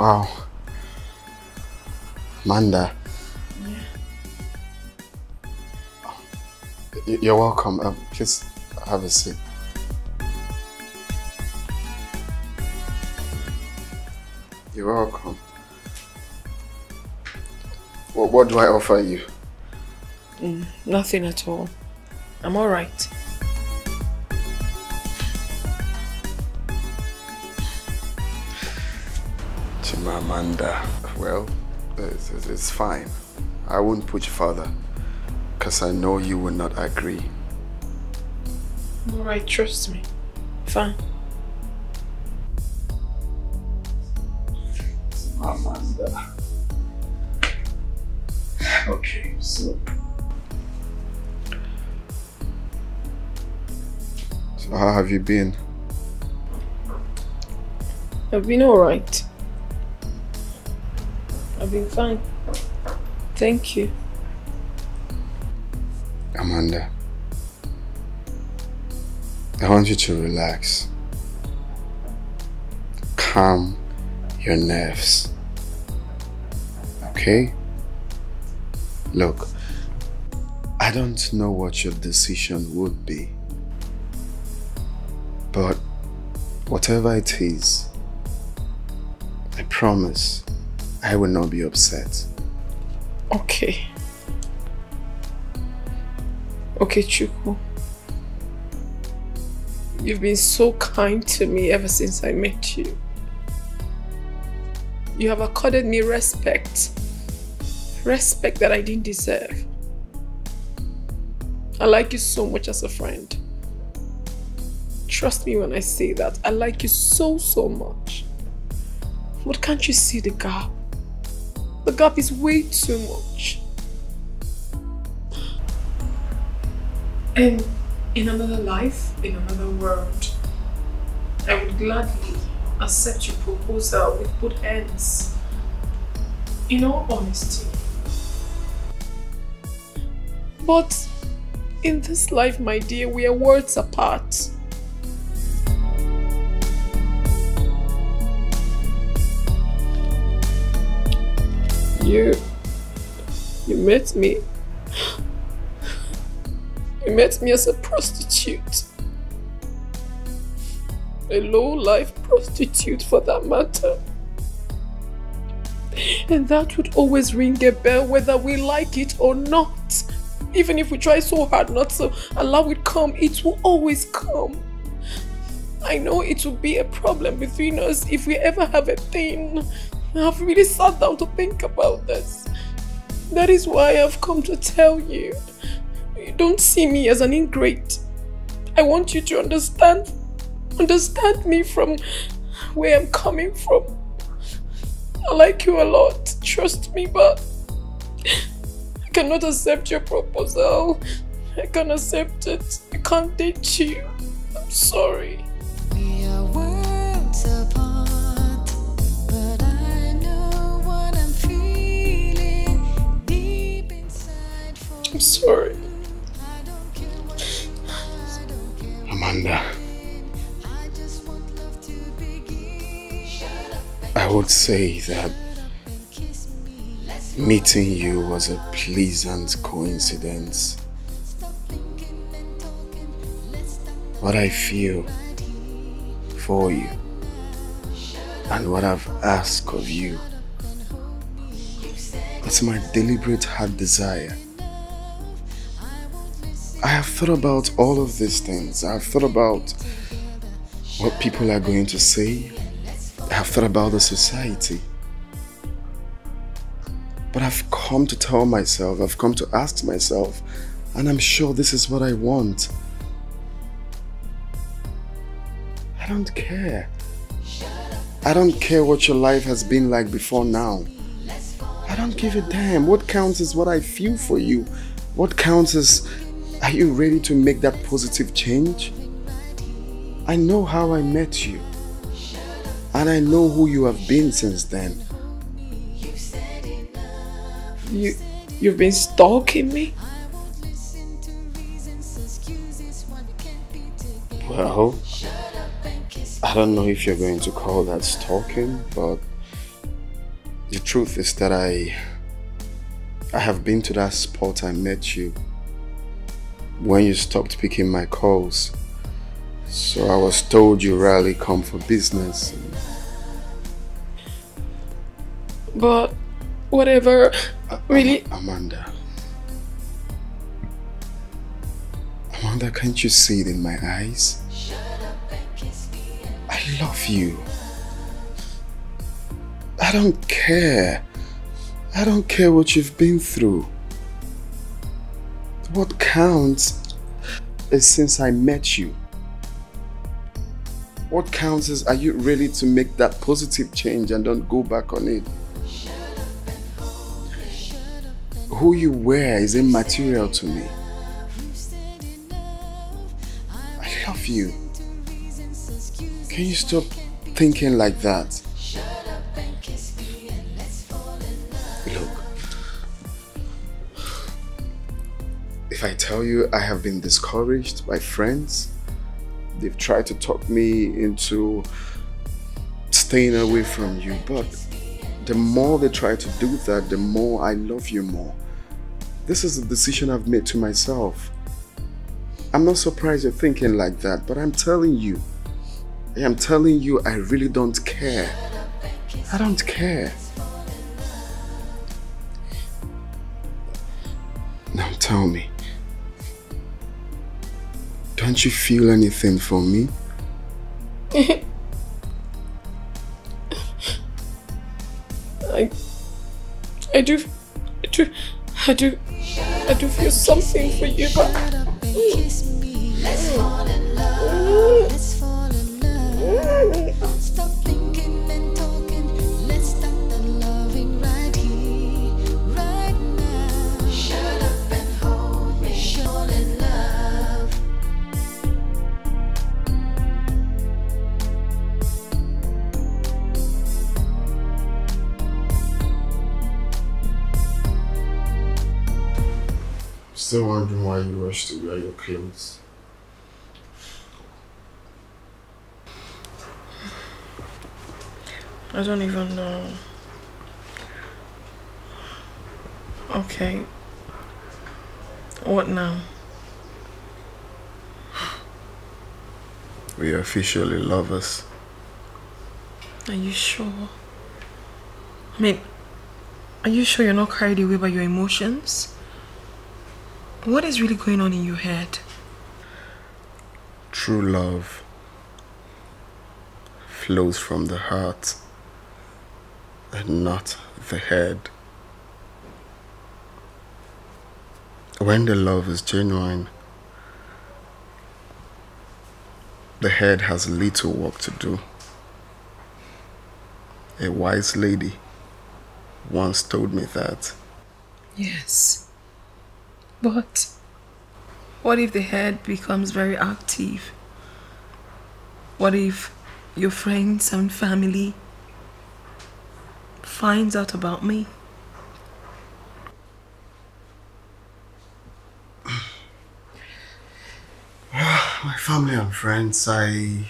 Wow. Amanda. Yeah. You're welcome. Please have a seat. You're welcome. What do I offer you? Nothing at all. I'm all right. Amanda, well, it's fine. I won't push further because I know you will not agree. Alright, trust me. Fine. Amanda. Okay, so how have you been? I've been alright. I've been fine. Thank you. Amanda, I want you to relax. Calm your nerves. Okay? Look, I don't know what your decision would be, but whatever it is, I promise I will not be upset. Okay. Okay, Chukwu. You've been so kind to me ever since I met you. You have accorded me respect. Respect that I didn't deserve. I like you so much as a friend. Trust me when I say that. I like you so much. But can't you see the gap? The gap is way too much. And in another life, in another world, I would gladly accept your proposal with both hands. In all honesty. But in this life, my dear, we are worlds apart. You met me. You met me as a prostitute. A low-life prostitute for that matter. And that would always ring a bell whether we like it or not. Even if we try so hard not to allow it come, it will always come. I know it will be a problem between us if we ever have a thing. I've really sat down to think about this. That is why I've come to tell you. You don't see me as an ingrate. I want you to understand me from where I'm coming from. I like you a lot, trust me, but I cannot accept your proposal. I can't accept it. I can't date you. I'm sorry. We are worlds apart, but I know what I'm feeling deep inside for I'm sorry. Amanda, I would say that meeting you was a pleasant coincidence. What I feel for you and what I've asked of you, it's my deliberate heart desire. I have thought about all of these things. I have thought about what people are going to say. I have thought about the society. But I've come to tell myself, I've come to ask myself, and I'm sure this is what I want. I don't care. I don't care what your life has been like before now. I don't give a damn. What counts is what I feel for you. What counts is, are you ready to make that positive change? I know how I met you. And I know who you have been since then. You've been stalking me? Well, I don't know if you're going to call that stalking, but truth is that I have been to that spot I met you when you stopped picking my calls. So I was told you rarely come for business. But whatever, really. Amanda, can't you see it in my eyes? I love you. I don't care. I don't care what you've been through. What counts is since I met you. What counts is, are you ready to make that positive change and don't go back on it? Who you were is immaterial to me. I love you. Can you stop thinking like that? Look, if I tell you I have been discouraged by friends, they've tried to talk me into staying away from you, but the more they try to do that, the more I love you more. This is a decision I've made to myself. I'm not surprised you're thinking like that, but I'm telling you, I really don't care. I don't care. Now tell me, don't you feel anything for me? I do feel something for you, but Let's fall in love. Let's fall in love. Stop thinking and talking. Let's start the loving right here, right now. Shut up and hold me. Fall in love. Still wondering why you rushed to wear your clothes. I don't even know. Okay. What now? We are officially lovers. Are you sure? I mean, are you sure you're not carried away by your emotions? What is really going on in your head? True love flows from the heart and not the head. When the love is genuine, the head has little work to do. A wise lady once told me that. Yes. But what if the head becomes very active? What if your friends and family finds out about me? My family and friends, I'm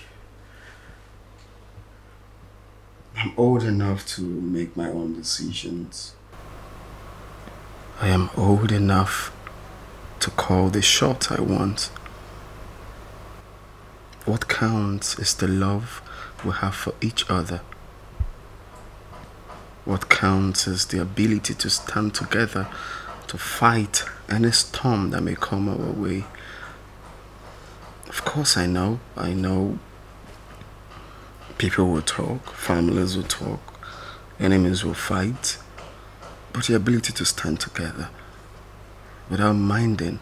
old enough to make my own decisions. I am old enough to call the shot I want. What counts is the love we have for each other. What counts is the ability to stand together to fight any storm that may come our way. Of course, I know people will talk, families will talk, enemies will fight, but the ability to stand together without minding,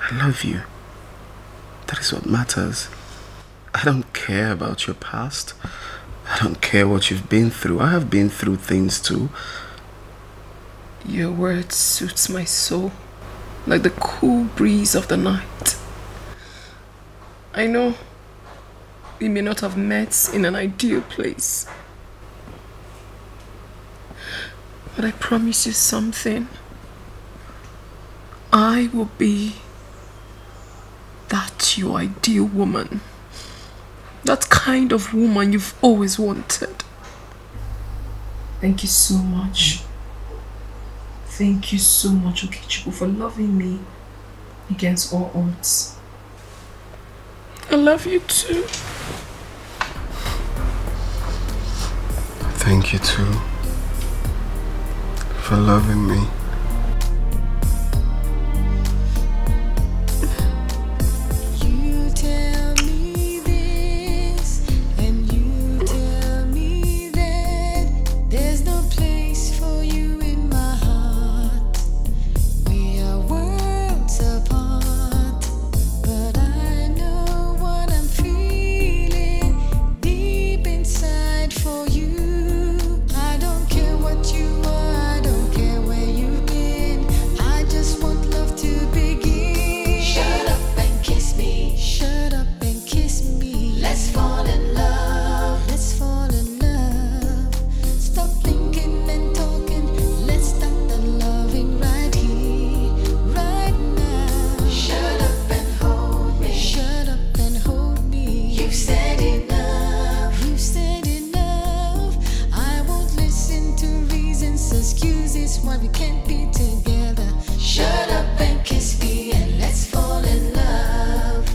I love you. That is what matters. I don't care about your past. I don't care what you've been through. I have been through things too. Your words suits my soul like the cool breeze of the night. I know we may not have met in an ideal place, but I promise you something. I will be that your ideal woman. That kind of woman you've always wanted. Thank you so much. Thank you so much, Okechukwu, for loving me against all odds. I love you too. Thank you too for loving me. You tell me this, and you tell me that. There's no place for you in my heart. We are worlds apart, but I know what I'm feeling deep inside for you. I don't care what you are, I don't care where you've been. I just want love to begin. Shut up and kiss me. Shut up and kiss me. Let's fall in love. Let's fall in love. Stop thinking and talking. Let's start the loving right here, right now. Shut up and hold me. Shut up and hold me. You've said enough. You've said enough. I won't listen to reasons, excuses why we can't be together. Shut up and kiss me and let's fall in love.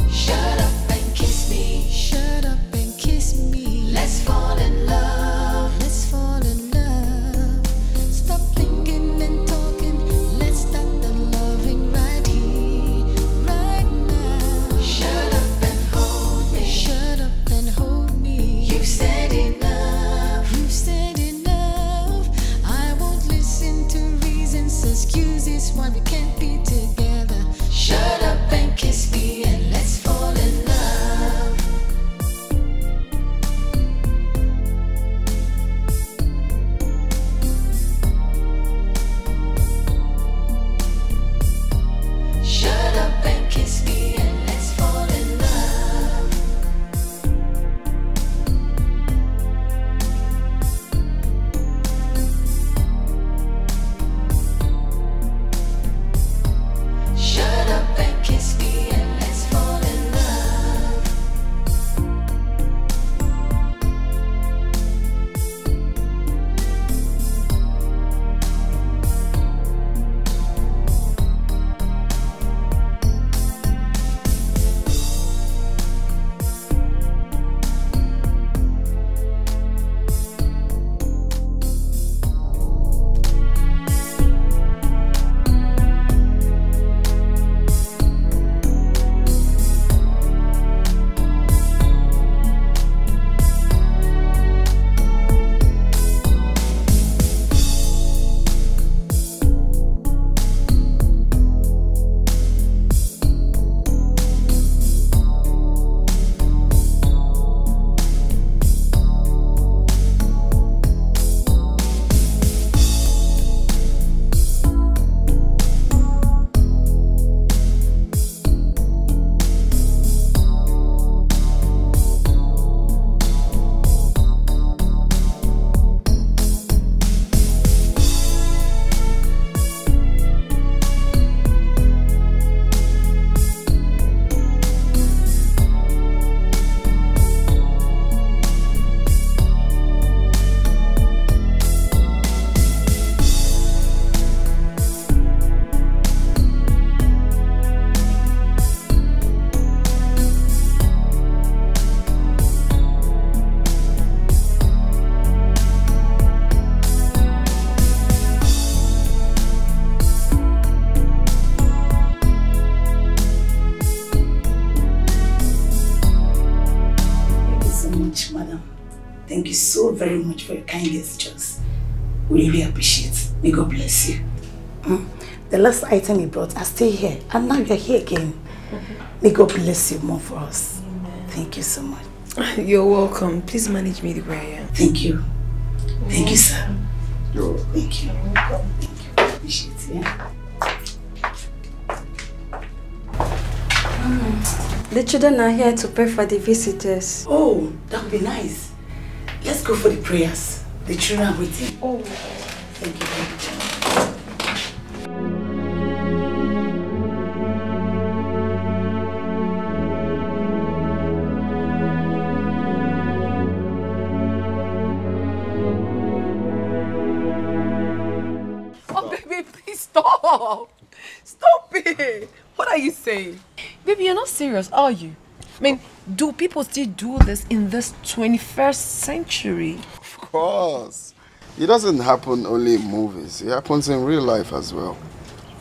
Shut up and kiss me. Shut up and kiss me. Let's fall in love. Let's fall in love. Stop thinking and talking. Let's start the loving right here, right now. Shut up and hold me. Shut up and hold me. You've said enough. You've said enough. I won't listen to reasons, excuses why we can't be together. Shut up and kiss me and let's fall in love. Shut up and kiss me and let's fall in love. Shut up and kiss me and let's fall in love. Thank you so much, madam. Thank you so very much for your kind gestures. We really appreciate it. May God bless you. The last item you brought, I stay here, and now you're here again. May God bless you more for us. Amen. Thank you so much. You're welcome. Please manage me the way I am. Thank you. Thank you, sir. You're welcome. Thank you. Thank you. Appreciate it. Yeah? The children are here to pray for the visitors. Oh, that would be nice. Let's go for the prayers. The children are waiting. Oh. Thank you very much. Stop! Stop it! What are you saying? Baby, you're not serious, are you? I mean, do people still do this in this 21st century? Of course. It doesn't happen only in movies. It happens in real life as well.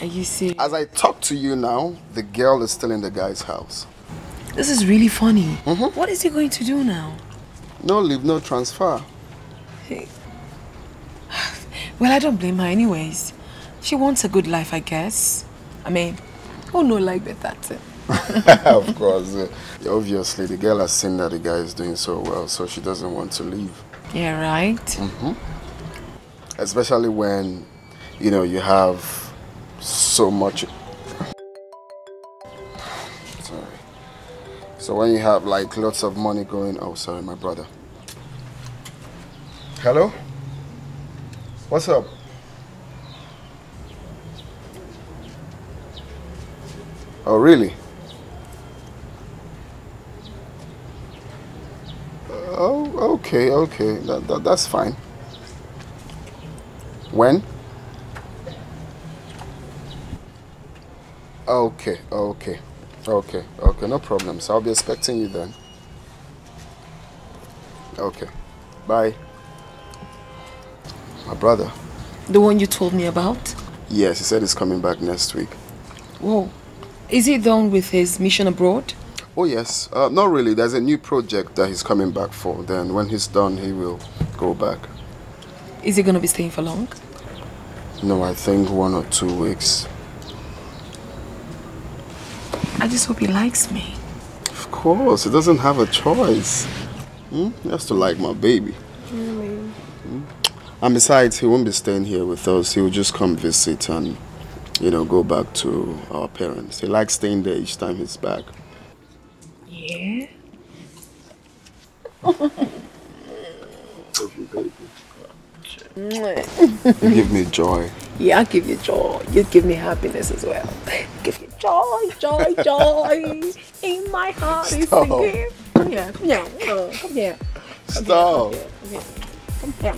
Are you serious? As I talk to you now, the girl is still in the guy's house. This is really funny. What is he going to do now? No leave, no transfer. Hey. Well, I don't blame her anyways. She wants a good life, I guess. I mean, who no like better? Of course. Obviously, the girl has seen that the guy is doing so well, so she doesn't want to leave. Yeah, right? Especially when, you know, you have so much... Sorry. So when you have like lots of money going... Oh, sorry, my brother. Hello? What's up? Oh, really? Oh, okay. That's fine. When? Okay, no problem. So I'll be expecting you then. Okay, bye. My brother. The one you told me about? Yes, he said he's coming back next week. Whoa. Is he done with his mission abroad? Oh yes, not really. There's a new project that he's coming back for. Then when he's done, he will go back. Is he going to be staying for long? No, I think 1 or 2 weeks. I just hope he likes me. Of course, he doesn't have a choice. He has to like my baby. And besides, he won't be staying here with us. He will just come visit and, you know, go back to our parents. He likes staying there each time he's back. Yeah? You give me joy. Yeah, I give you joy. You give me happiness as well. Give you joy in my heart. Stop. Come here, come here. Stop. Come here.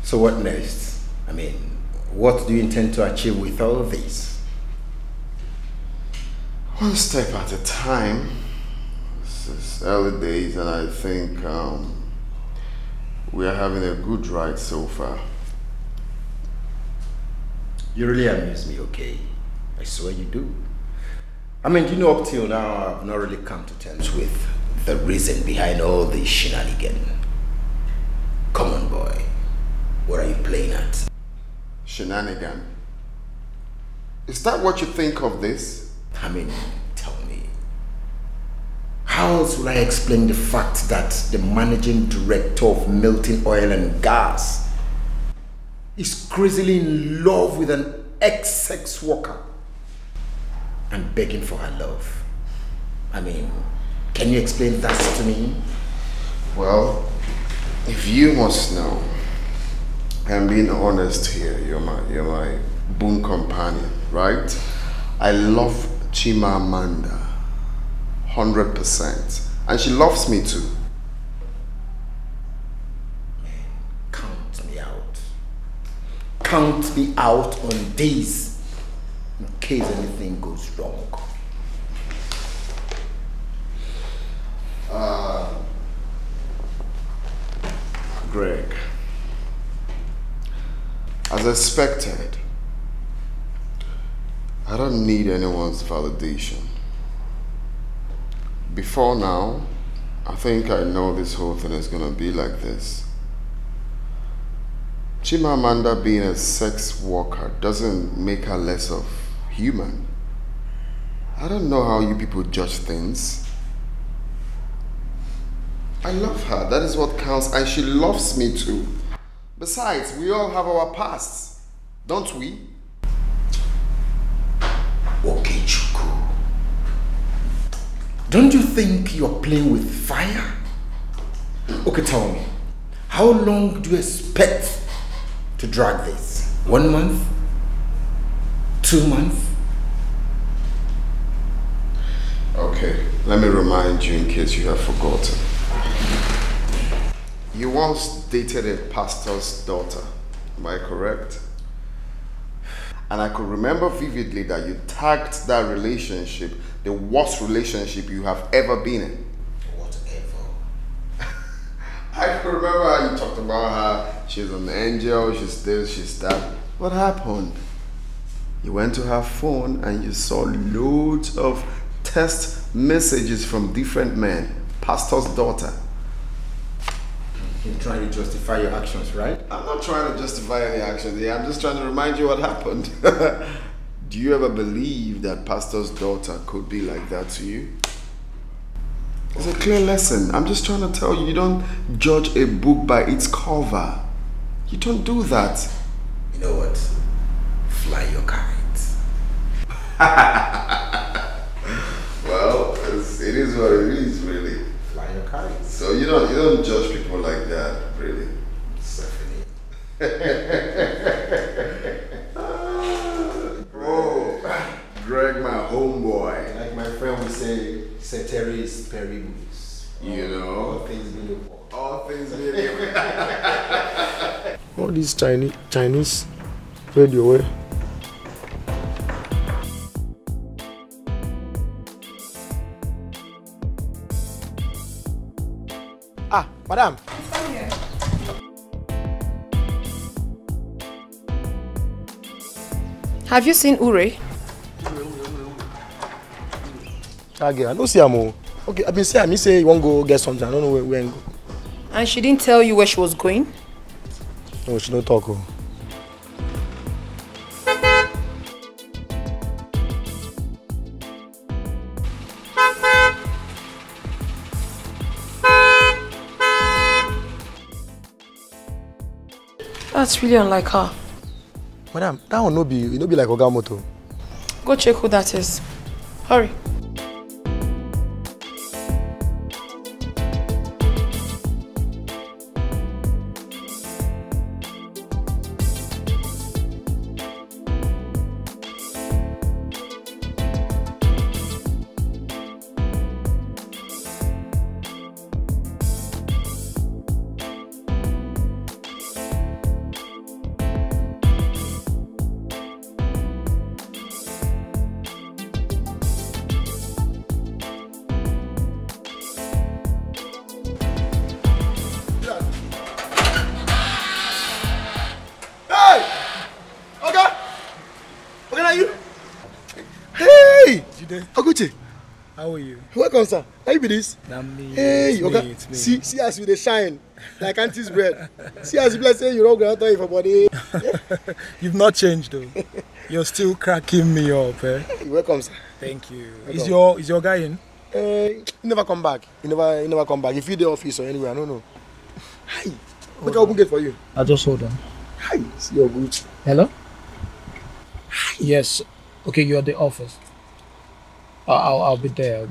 So what next? I mean, what do you intend to achieve with all of this? One step at a time. This is early days and I think we are having a good ride so far. You really amuse me, okay? I swear you do. I mean, you know, up till now, I've not really come to terms with the reason behind all this shenanigan. Come on, boy. What are you playing at? Shenanigan. Is that what you think of this? I mean, tell me. How else will I explain the fact that the managing director of Milton Oil and Gas is crazily in love with an ex-sex worker and begging for her love? I mean, can you explain that to me? Well, if you must know, I'm being honest here, you're my boon companion, right? I love Chimamanda 100%, and she loves me too. Man, count me out. Count me out on this in case anything goes wrong. Greg, as expected, I don't need anyone's validation. Before now, I think I know this whole thing is gonna be like this. Chimamanda being a sex worker doesn't make her less of human. I don't know how you people judge things. I love her, that is what counts, and she loves me too. Besides, we all have our pasts, don't we? Okay, Chuku. Don't you think you're playing with fire? Okay, tell me, how long do you expect to drag this? 1 month? 2 months? Okay, let me remind you in case you have forgotten. You once dated a pastor's daughter, am I correct? And I could remember vividly that you tagged that relationship the worst relationship you have ever been in. Whatever. I could remember how you talked about her. She's an angel, she's this, she's that. What happened? You went to her phone and you saw loads of text messages from different men. Pastor's daughter. You're trying to justify your actions, right? I'm not trying to justify any actions here. I'm just trying to remind you what happened. Do you ever believe that pastor's daughter could be like that to you? It's a clear lesson. I'm just trying to tell you, you don't judge a book by its cover. You don't do that. You know what? Fly your kite. Well, it is what it is, really. Fly your kite. So you don't judge people like that, really. Stephanie. Greg, my homeboy. Like my friend would say, ceteris paribus. You know. All things being equal. All things being equal. All these Chinese radio way. Ah, madam. Have you seen Ure? Okay, I don't see her. Okay, I've been saying, say you want to go get something. I don't know where and go. And she didn't tell you where she was going? No, she don't talk. Oh. That's really unlike her. Madam, that one no be like Ogamoto. Go check who that is. Hurry. How are you? Welcome, sir. How you be this? Me, hey, okay. See as you dey shine like auntie's bread. See as you say you don't grant for body. You've not changed though. You're still cracking me up, eh? You're welcome, sir. Thank you. Welcome. Is your guy in? He never come back. He never come back. If you the office or anywhere, I don't know. Hi. Make I open gate for you. I'll just hold on. Hi. See your good. Hello? Hi. Yes. Okay, you're at the office. I'll be there.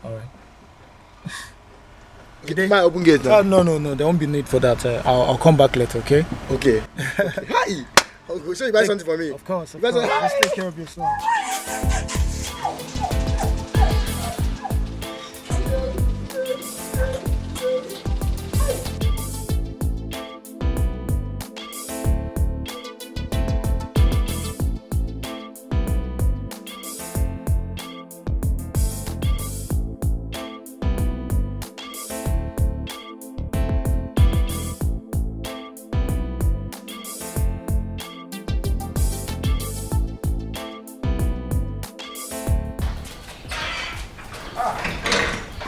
All right. My open gate now. No. There won't be need for that. I'll come back later. Okay. Okay. Hi. I'll show you buy something for me. Of course. Just take care of yourself.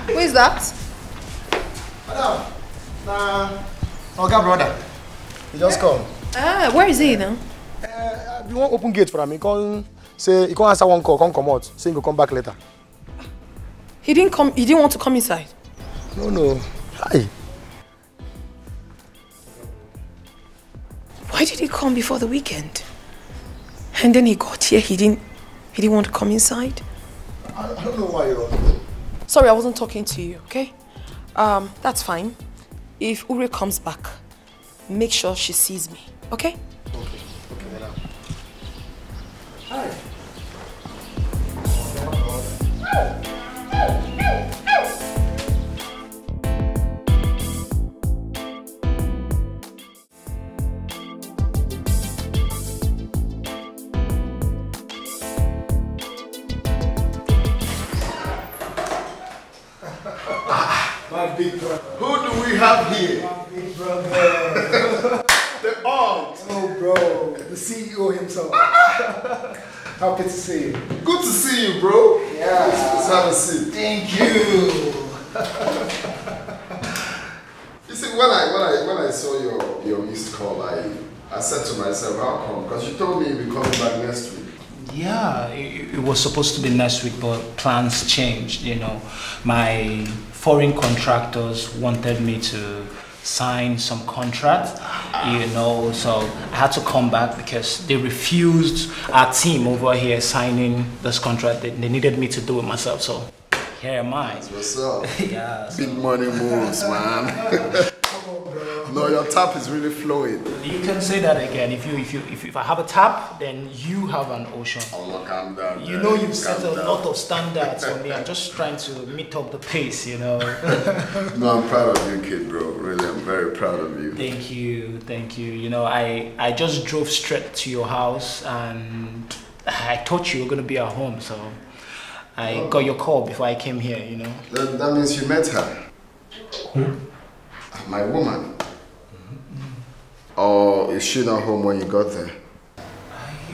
Who is that? Madam, brother. He just come. Ah, where is he now? We won't open gate for him. He can't answer one call, can't come out. Say he'll come back later. He didn't come. He didn't want to come inside. No. Hi. Why did he come before the weekend? And then he got here. He didn't want to come inside. I don't know why. Sorry, I wasn't talking to you, okay? That's fine. If Uri comes back, make sure she sees me, okay? Okay, madam. Hi. My big brother. Who do we have here? My big brother. The aunt. Oh, bro. The CEO himself. Happy to see you. Good to see you, bro. Yeah. Let's have a seat. Thank you. You see, when I saw your missed call, I said to myself, how come? Because you told me you'll be coming back next week. Yeah, it was supposed to be next week, but plans changed, you know. My foreign contractors wanted me to sign some contract, you know, so I had to come back because they refused our team over here signing this contract. They needed me to do it myself, so here am I. That's what's up. Yeah. Big money moves, man. No, your tap is really flowing. You can say that again. If I have a tap, then you have an ocean. Oh, calm down. You know you've set a lot of standards for me. I'm just trying to meet up the pace, you know. No, I'm proud of you, kid, bro. Really, I'm very proud of you. Thank you, thank you. You know, I just drove straight to your house and I thought you were gonna be at home, so I got your call before I came here, you know. That means you met her. Who? My woman. Or is she not home when you got there?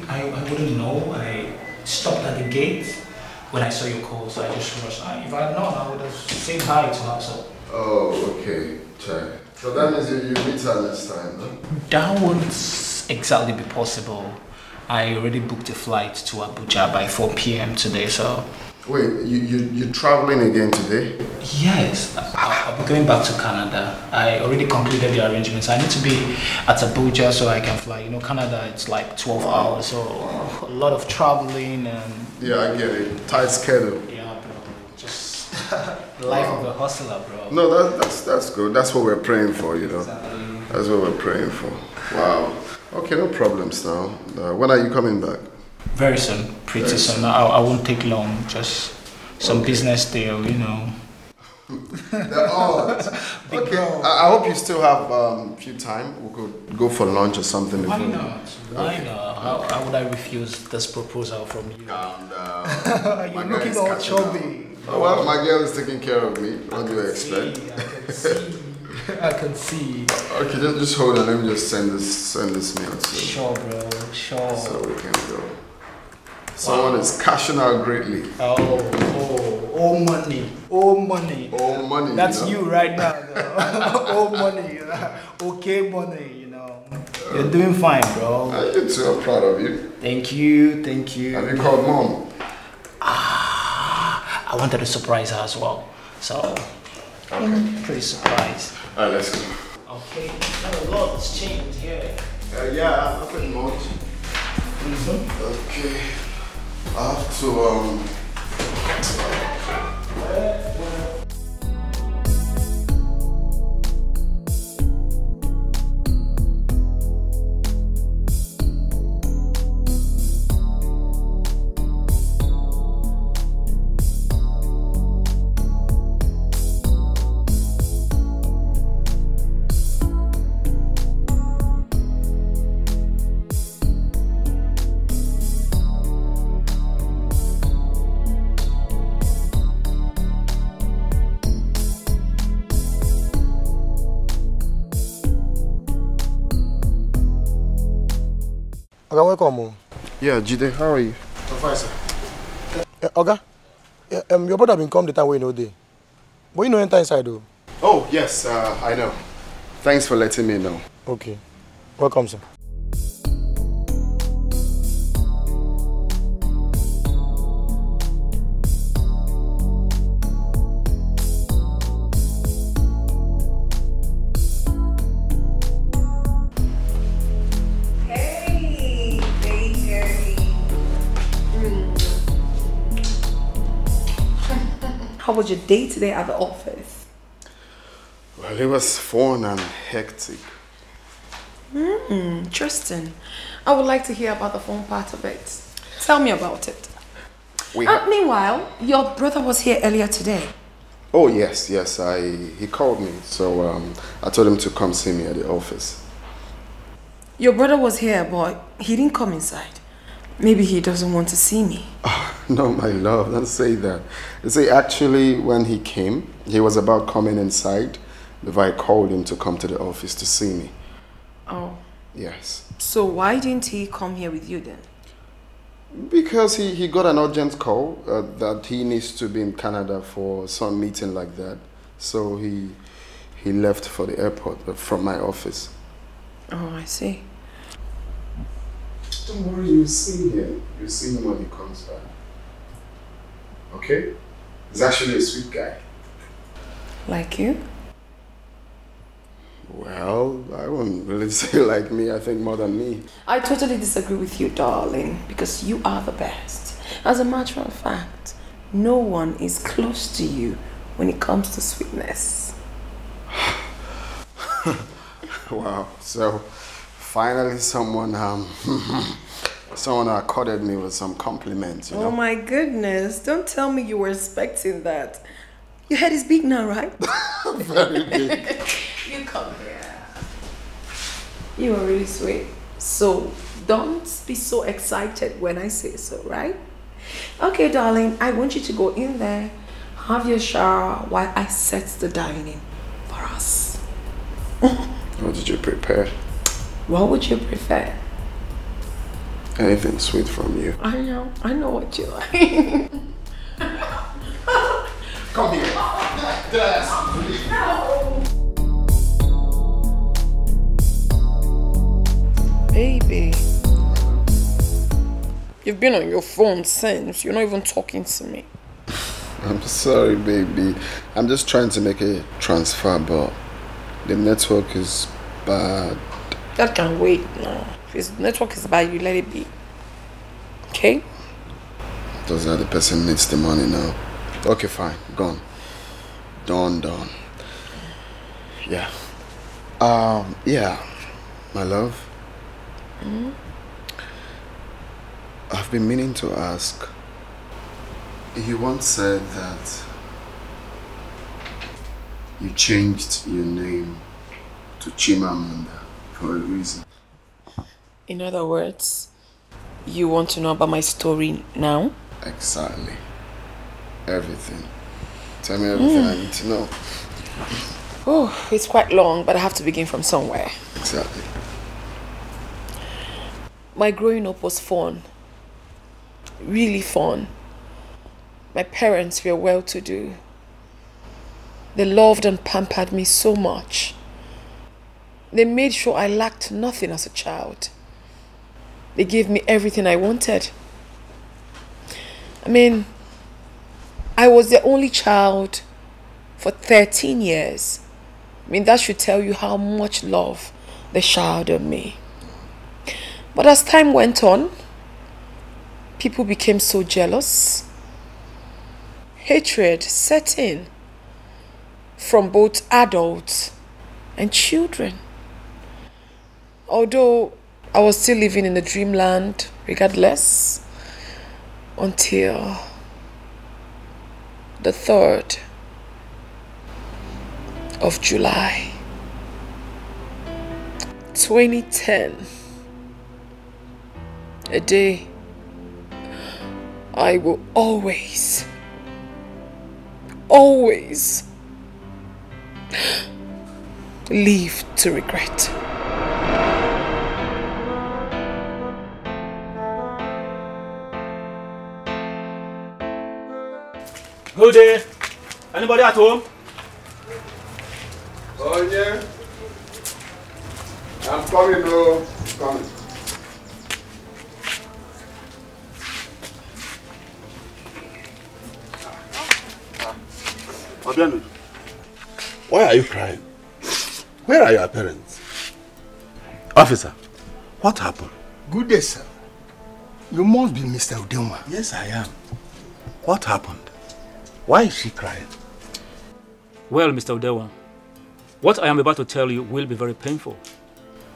I wouldn't know. I stopped at the gate when I saw your call, so I just rushed. If I had known, I would have said hi to her. So. Oh, okay. Check. So that means you meet her next time, no? That won't exactly be possible. I already booked a flight to Abuja by 4 p.m. today, so... Wait, you're traveling again today? Yes, I'll be going back to Canada. I already concluded the arrangements. I need to be at Abuja so I can fly. You know, Canada, it's like 12 hours, so a lot of traveling and... Yeah, I get it. Tight schedule. Yeah, bro. Just the life of a hustler, bro. No, that's good. That's what we're praying for, you know. Exactly. That's what we're praying for. Wow. Okay, no problems now. When are you coming back? Very soon, pretty soon. I won't take long, just some business deal, you know. The odds. Okay, I hope you still have a few time. We could go for lunch or something. Why not? Why not? How would I refuse this proposal from you? Calm down. You're looking all chubby. Oh, well, my girl is taking care of me. What do you expect? I can see. Okay, just hold on. Let me just send this mail to you. Sure, bro. Sure. So we can go. Someone is cashing out greatly. Oh money. Oh money. Oh money. That's you right now, though. Oh money. Okay money, you know. You're doing fine, bro. You too. I'm proud of you. Thank you. Thank you. Have you called mom? I wanted to surprise her as well. So, I'm pretty surprised. Alright, let's go. Okay. A lot has changed here. Yeah, nothing much. Okay. I have to Oga, welcome. Yeah, Jide, how are you? I'm fine, sir. Oga, your brother been come the time we know day. But you know enter inside though. Oh, yes, I know. Thanks for letting me know. Okay. Welcome, sir. How How was your day today at the office? Well, it was fun and hectic. Interesting. I would like to hear about the fun part of it. Tell me about it. Meanwhile, your brother was here earlier today. Oh, yes. He called me, so I told him to come see me at the office. Your brother was here, but he didn't come inside. Maybe he doesn't want to see me. Oh, no, my love, don't say that. You see, actually, when he came, he was about coming inside before I called him to come to the office to see me. Oh. Yes. So why didn't he come here with you then? Because he got an urgent call that he needs to be in Canada for some meeting like that. So he left for the airport from my office. Oh, I see. Don't worry, you'll see him. You'll see him when he comes back. Okay? He's actually a sweet guy. Like you? Well, I wouldn't really say like me. I think more than me. I totally disagree with you, darling, because you are the best. As a matter of fact, no one is close to you when it comes to sweetness. Wow. So, finally someone accorded me with some compliments, you know? Oh my goodness. Don't tell me you were expecting that. Your head is big now, right? Very big. You come here. You are really sweet. So don't be so excited when I say so, right? Okay, darling, I want you to go in there, have your shower while I set the dining for us. What did you prepare? What would you prefer? Anything sweet from you. I know what you like. Come here. Baby, you've been on your phone since. You're not even talking to me. I'm sorry, baby. I'm just trying to make a transfer, but the network is bad. That can wait now. If the network is bad, you let it be. Okay? Does that the person needs the money now? Okay, fine. Gone. Done. Yeah. Yeah. My love. I've been meaning to ask. You once said that you changed your name to Chimamanda for a reason. In other words, you want to know about my story now? Exactly. Everything. Tell me everything I need to know. Oh, it's quite long, but I have to begin from somewhere. Exactly. My growing up was fun. Really fun. My parents were well-to-do. They loved and pampered me so much. They made sure I lacked nothing as a child. They gave me everything I wanted. I mean, I was the only child for 13 years. I mean, that should tell you how much love they showered on me. But as time went on, people became so jealous. Hatred set in from both adults and children. Although I was still living in the dreamland regardless, until the 3rd of July 2010, a day I will always live to regret. Good day. Anybody at home? Oh yeah. I'm coming, no. Coming. Obiano, why are you crying? Where are your parents? Officer, what happened? Good day, sir. You must be Mr. Udenwa. Yes, I am. What happened? Why is she crying? Well, Mr. Odewa, what I am about to tell you will be very painful.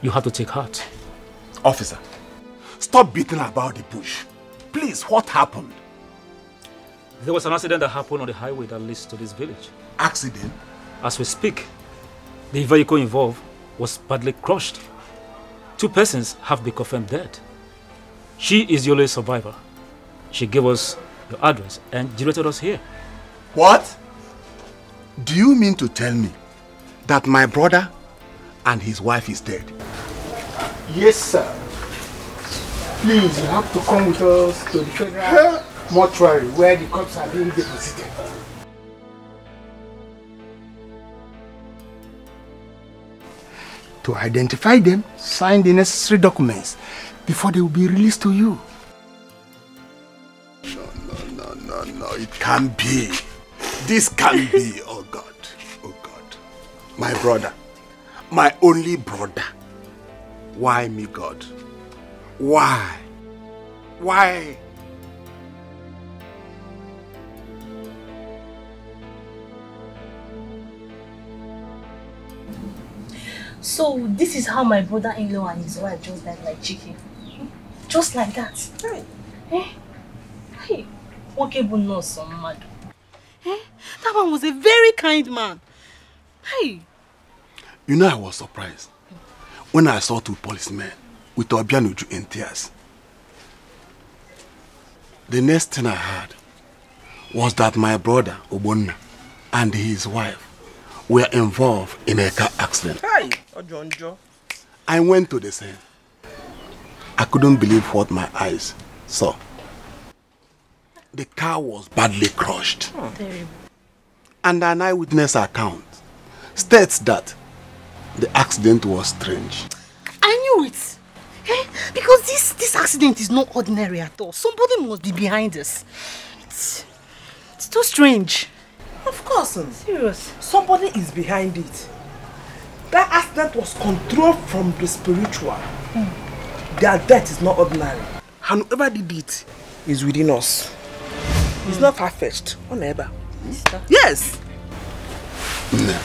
You have to take heart. Officer, stop beating about the bush. Please, what happened? There was an accident that happened on the highway that leads to this village. Accident? As we speak, the vehicle involved was badly crushed. 2 persons have been confirmed dead. She is the only survivor. She gave us your address and directed us here. What? Do you mean to tell me that my brother and his wife is dead? Yes, sir. Please, you have to come with us to the federal mortuary where the corpses are being deposited. To identify them, sign the necessary documents before they will be released to you. No, it can't be. This can't be, oh God, oh God. My brother, my only brother. Why me, God? Why? Why? So this is how my brother-in-law and his wife just died like chicken. Just like that. Right. Hey, workable nurse on mad. That one was a very kind man. Hey. You know, I was surprised when I saw 2 policemen with Obianuju in tears. The next thing I heard was that my brother, Obonna, and his wife were involved in a car accident. Hey, Ojonjo. I went to the scene. I couldn't believe what my eyes saw. The car was badly crushed. Terrible. And an eyewitness account states that the accident was strange. I knew it. Because this accident is not ordinary at all. Somebody must be behind this. It's too strange. Of course. Serious. Somebody is behind it. That accident was controlled from the spiritual. Their death is not ordinary. And whoever did it is within us. It's not far-fetched. Or never. Yes. No.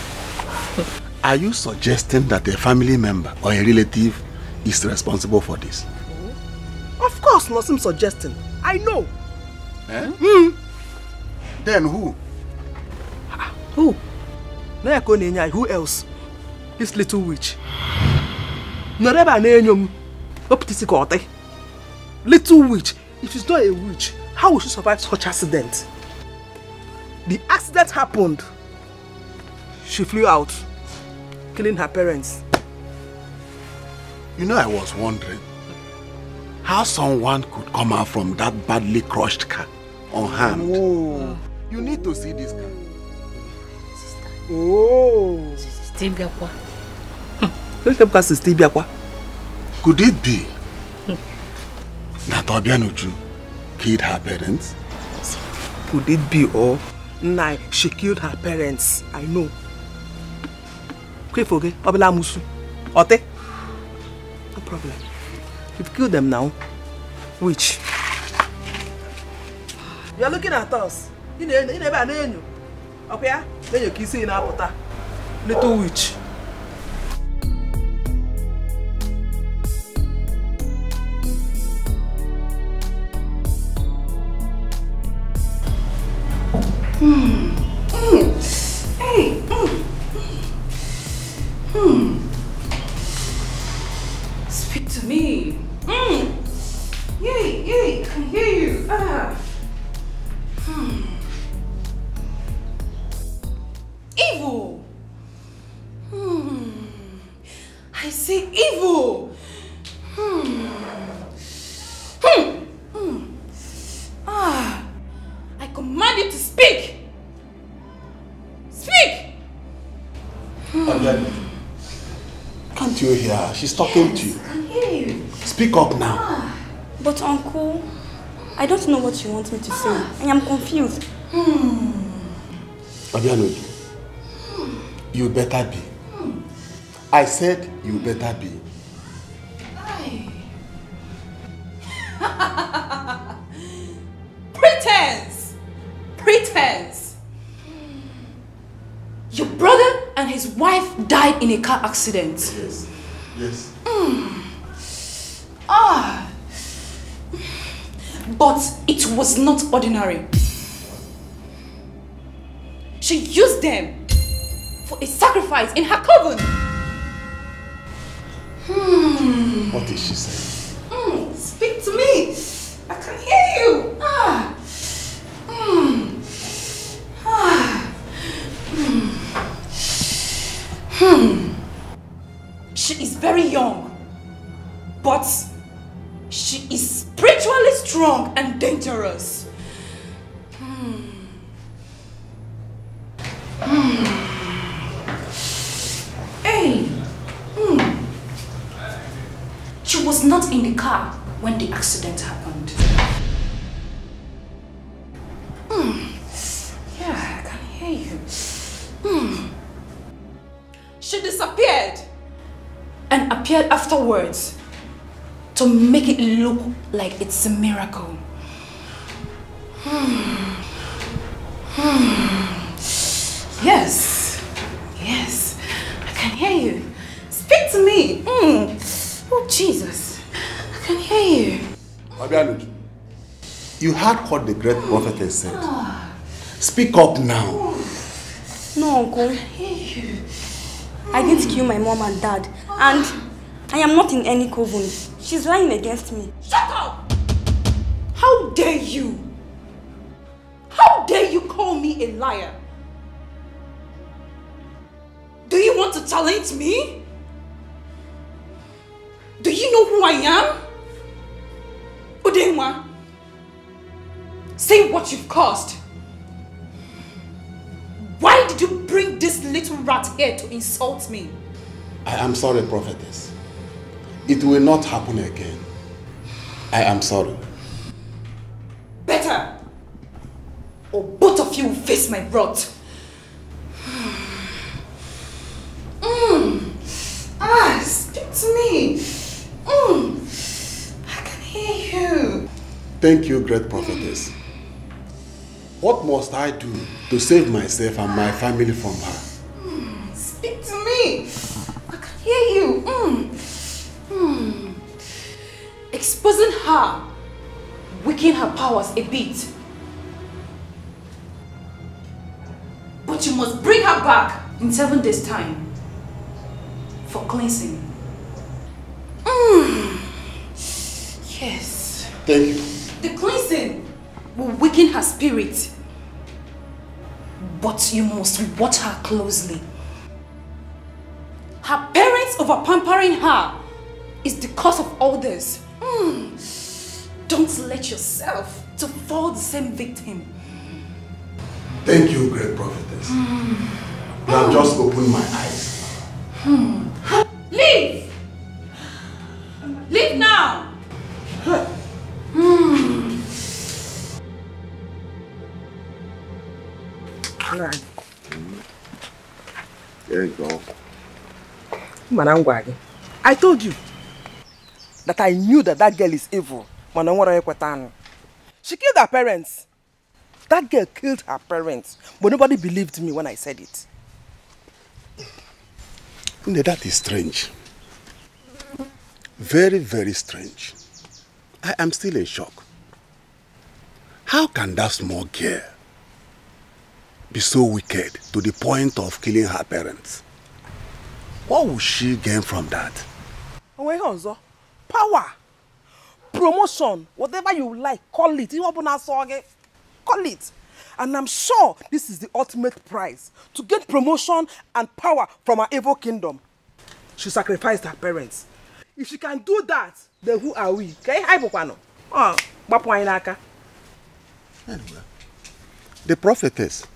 Are you suggesting that a family member or a relative is responsible for this? Of course, not some suggesting. I know. Then who? Who? Who else? This little witch. Little witch. If she's not a witch, how will she survive such accident? The accident happened. She flew out, killing her parents. You know, I was wondering how someone could come out from that badly crushed car unharmed. Oh. You need to see this car. Oh. Could it be that Obianuju killed her parents? Could it be, or nah, she killed her parents? I know. No problem. You've killed them now. Which? You're looking at us. You never know. Okay? Then you're kissing in our water. Little witch. Speak to me. Yay, I can hear you. Evil. I see evil. I command you to speak. Speak. Can't you hear her? She's talking to you. I can hear you. Speak up now. But uncle, I don't know what you want me to say. I am confused. Obianuju, you better be. I said you better be. Pretense. died in a car accident. Yes. Yes. But it was not ordinary. She used them for a sacrifice in her coven. What is she saying? Speak to me. I can hear you. She is very young, but she is spiritually strong and dangerous. Hey. She was not in the car when the accident happened. Yeah, I can hear you. She disappeared and appeared afterwards to make it look like it's a miracle. Yes, yes, I can hear you. Speak to me. Oh, Jesus, I can hear you. Abianud, you heard what the great prophetess said. Speak up now. No, Uncle. I didn't kill my mom and dad, and I am not in any coven. She's lying against me. Shut up! How dare you? How dare you call me a liar? Do you want to challenge me? Do you know who I am? Udenwa, say what you've caused. Why did you bring this little rat here to insult me? I am sorry, prophetess. It will not happen again. I am sorry. Better, or both of you will face my wrath. Speak to me. I can hear you. Thank you, great prophetess. What must I do to save myself and my family from her? Speak to me. I can hear you. Exposing her, weaken her powers a bit. But you must bring her back in 7 days' time for cleansing. Yes. Thank you. The cleansing will weaken her spirit. But you must watch her closely. Her parents over-pampering her is the cause of all this. Don't let yourself to fall the same victim. Thank you, great prophetess. You have just opened my eyes. Leave! Leave now! There you go. I told you that I knew that girl is evil. She killed her parents. That girl killed her parents, but nobody believed me when I said it. That is strange. Very, very strange. I am still in shock. How can that small girl be so wicked to the point of killing her parents? What will she gain from that? Power, promotion, whatever you like, call it. Call it. And I'm sure this is the ultimate prize, to get promotion and power from our evil kingdom. She sacrificed her parents. If she can do that, then who are we? Anyway, the prophetess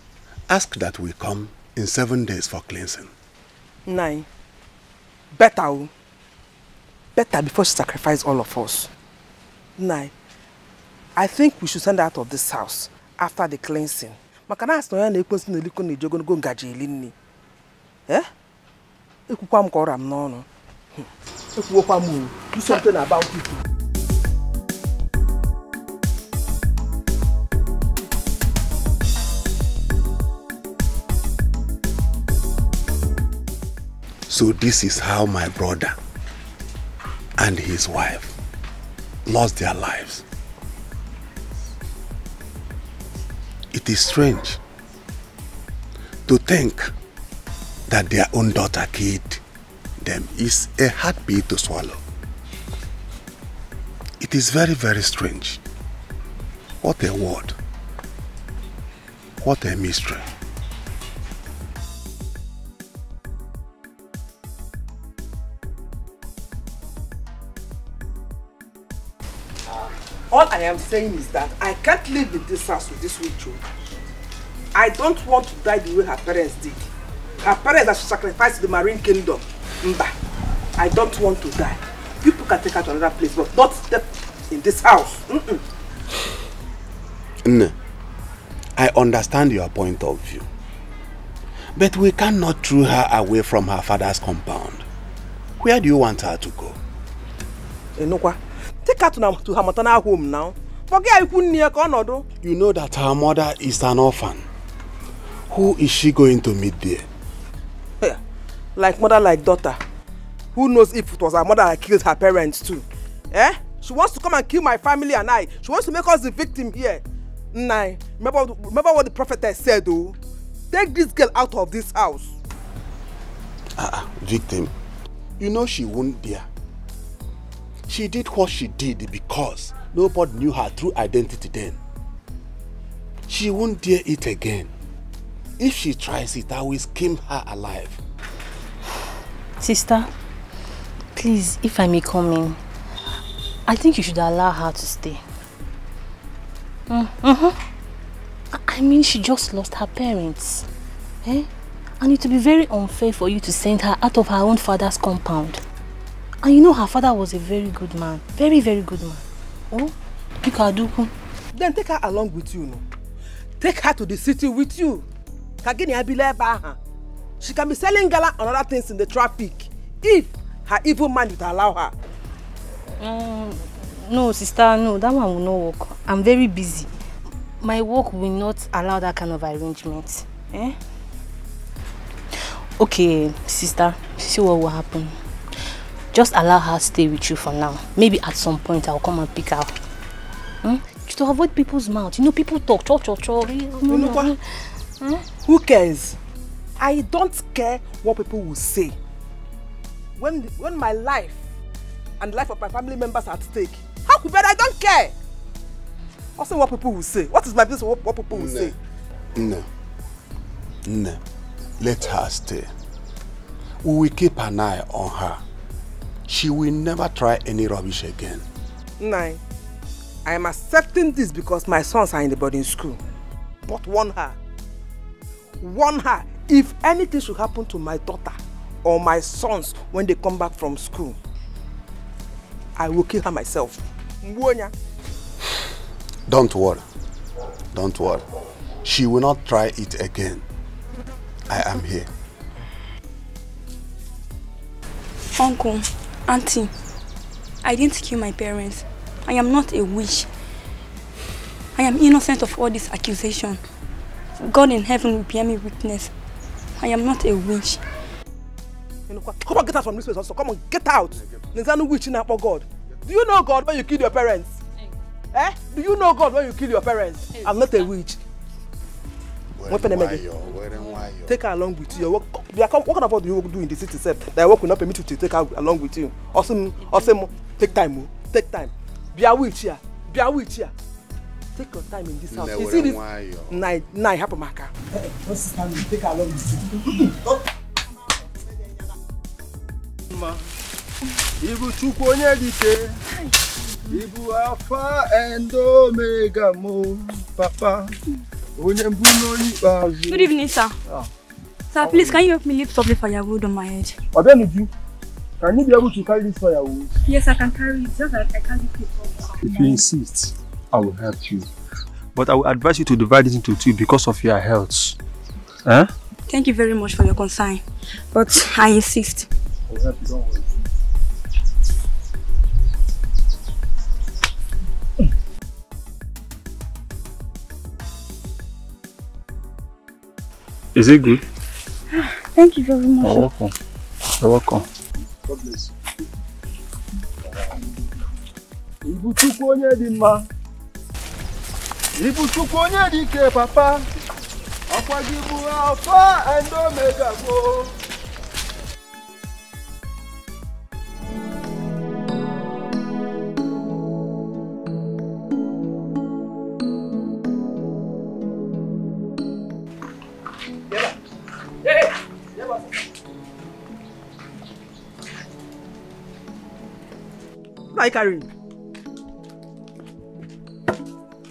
asked that we come in 7 days for cleansing. 9. Better before she sacrifices all of us. 9. I think we should send her out of this house after the cleansing. Eh? Do something about it. So this is how my brother and his wife lost their lives. It is strange to think that their own daughter killed them. Is a hard pill to swallow. It is very, very strange. What a word. What a mystery. All I am saying is that I can't live in this house with this witch. I don't want to die the way her parents did. Her parents that she sacrificed the marine kingdom. Mba, I don't want to die. People can take her to another place, but not step in this house. No, I understand your point of view. But we cannot throw her away from her father's compound. Where do you want her to go? Enokwa, take her to her maternal home now. You know that her mother is an orphan. Who is she going to meet there? Yeah. Like mother, like daughter. Who knows if it was her mother that killed her parents too? Eh? She wants to come and kill my family and I. She wants to make us the victim here. Nai, remember what the prophetess said, though? Take this girl out of this house. Victim? You know she won't dare. She did what she did because nobody knew her true identity then. She won't dare it again. If she tries it, I will skin her alive. Sister, please, if I may come in, I think you should allow her to stay. I mean, she just lost her parents. Eh? And it would be very unfair for you to send her out of her own father's compound. And you know her father was a very good man. Very, very good man. Oh, then take her along with you, no? Take her to the city with you. She can be selling gala and other things in the traffic if her evil mind would allow her. No, sister, no, that one will not work. I'm very busy. My work will not allow that kind of arrangement. Eh? Okay, sister, see what will happen. Just allow her stay with you for now. Maybe at some point I'll come and pick her up. To avoid people's mouth. You know, people talk. Who cares? I don't care what people will say. When my life and the life of my family members are at stake, how could I don't care? Also what people will say. What is my business what people will say? No. Let her stay. We will keep an eye on her. She will never try any rubbish again. Nine. I am accepting this because my sons are in the boarding school. But warn her. Warn her. If anything should happen to my daughter or my sons when they come back from school, I will kill her myself. Don't worry. Don't worry. She will not try it again. I am here. Uncle, Auntie, I didn't kill my parents. I am not a witch. I am innocent of all this accusation. God in heaven will bear me witness. I am not a witch. Come on, get out from this place also. Come on, get out. There's no witch in God. Do you know God when you kill your parents? Eh? Do you know God when you kill your parents? I'm not a witch. Take her along with you. What kind of work do you do in the city itself? That work will not permit you to take her along with you. Also, take time. Take time. Be a witch here. Be a witch here. Take your time in this house. You see this? Nine happen, Maka. What's the time? Take her along with you. Ibu chukonye dike. Ibu Alpha and Omega mo, Papa. Good evening, sir. Sir, please, can you help me lift up the firewood on my head? Can you be able to carry this firewood? Yes, I can carry it. Just like I can't lift it up. If you insist, I will help you. But I will advise you to divide it into two because of your health. Huh? Thank you very much for your concern. But I insist. I will help you, don't worry. Is it good? Thank you very much. You're welcome. You're welcome. God bless you. Ibuchukwu onye dị mma. Ibuchukwu onye dị ike papa. Ọkwa gị bụ Alpha and Omega go. What are you carrying?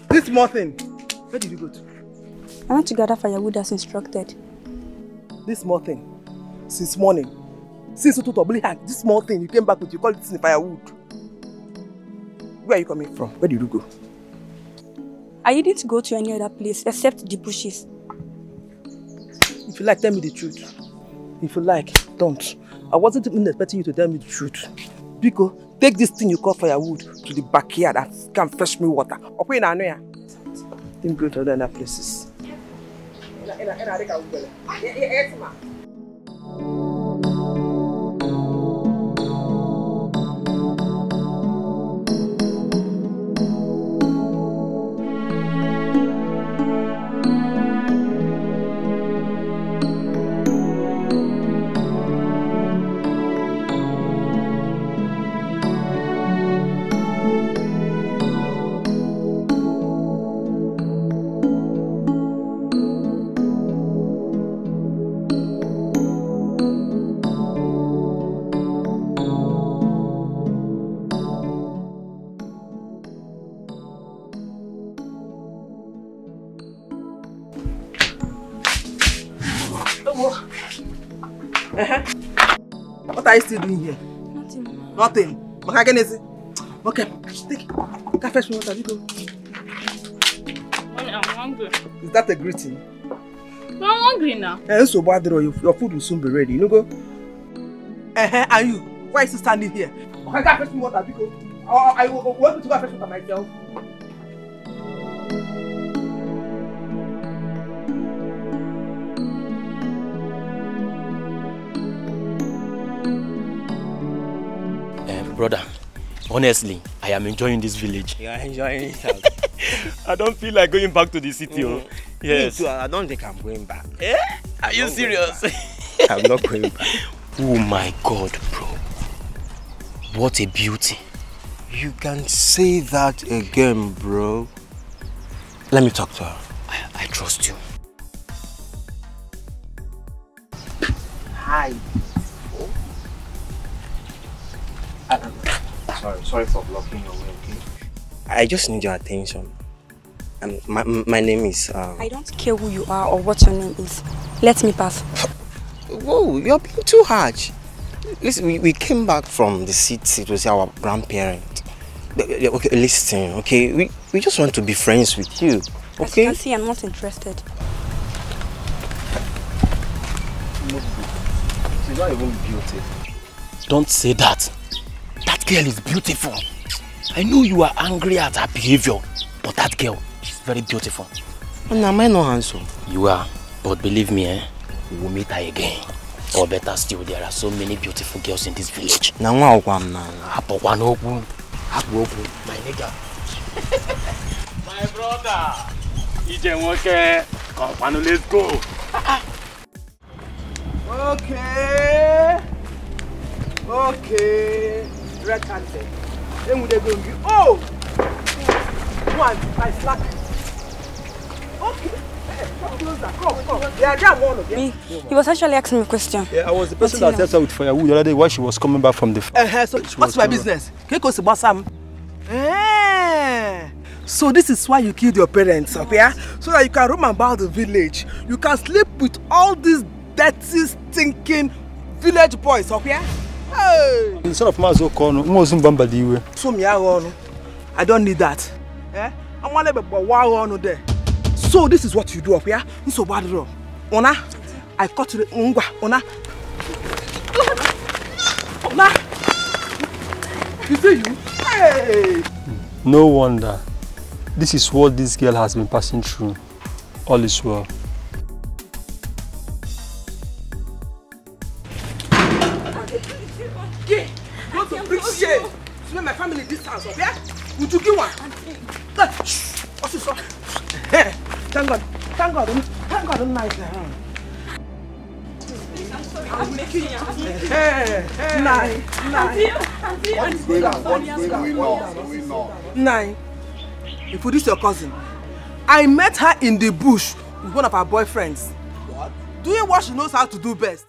This small thing. Where did you go to? I want to gather firewood as instructed. This small thing. Since morning. Since this small thing you came back with, you call it firewood. Where are you coming from? Where did you go? I didn't go to any other place except the bushes. If you like, tell me the truth. If you like, don't. I wasn't even expecting you to tell me the truth. Biko, take this thing you call firewood to the backyard and come fetch me water. Okay, now, didn't go to other places. What are you still doing here? Nothing. Okay, take fetch me water. I'm hungry. Is that a greeting? No, I'm hungry now. So bad, your food will soon be ready. You know, go. And you? Why is you standing here? Okay, go fetch me water because I want to go fetch water myself. Brother, honestly, I am enjoying this village. You are enjoying it. I don't feel like going back to the city. Yes. Me too, I don't think I'm going back. Eh? Are you serious? I'm not going back. Oh my God, bro. What a beauty. You can say that again, bro. Let me talk to her. I trust you. Hi. Sorry for blocking your way, okay? I just need your attention. My name is... I don't care who you are or what your name is. Let me pass. Whoa, you're being too harsh. Listen, we came back from the city to see our grandparents. Okay, listen, okay? We just want to be friends with you, okay? As you can see, I'm not interested. She's not even beautiful. Don't say that. That girl is beautiful. I know you are angry at her behavior, but that girl, she's very beautiful. And am I not handsome? You are, but believe me, we will meet her again. Or better still, there are so many beautiful girls in this village. My nigga. My brother. Come on, let's go. Okay. Red handed. Then we go. Oh! One, I slack. Okay. Come closer. Come. Yeah, one of them. He was actually asking me a question. Yeah, I was the person that helped her with firewood the other day while she was coming back from the so what's my business? So this is why you killed your parents, okay? So that you can roam about the village. You can sleep with all these dirty, stinking village boys, okay? Hey! The son of Mazo Kono, So I don't need that. Eh? I want to be there. So this is what you do up here. So bad wrong. Ona, I cut to the Ona. Ona. You see you? Hey! No wonder. This is what this girl has been passing through. All is well. Okay. Go to bring shame. To make my family distance, okay? Would you give one? What's this? Thank God. Thank God. Thank God I'm nice now. I'm making you. Nine. What's going on? Nine. If this is your cousin, I met her in the bush with one of her boyfriends. What? Doing what she knows how to do best.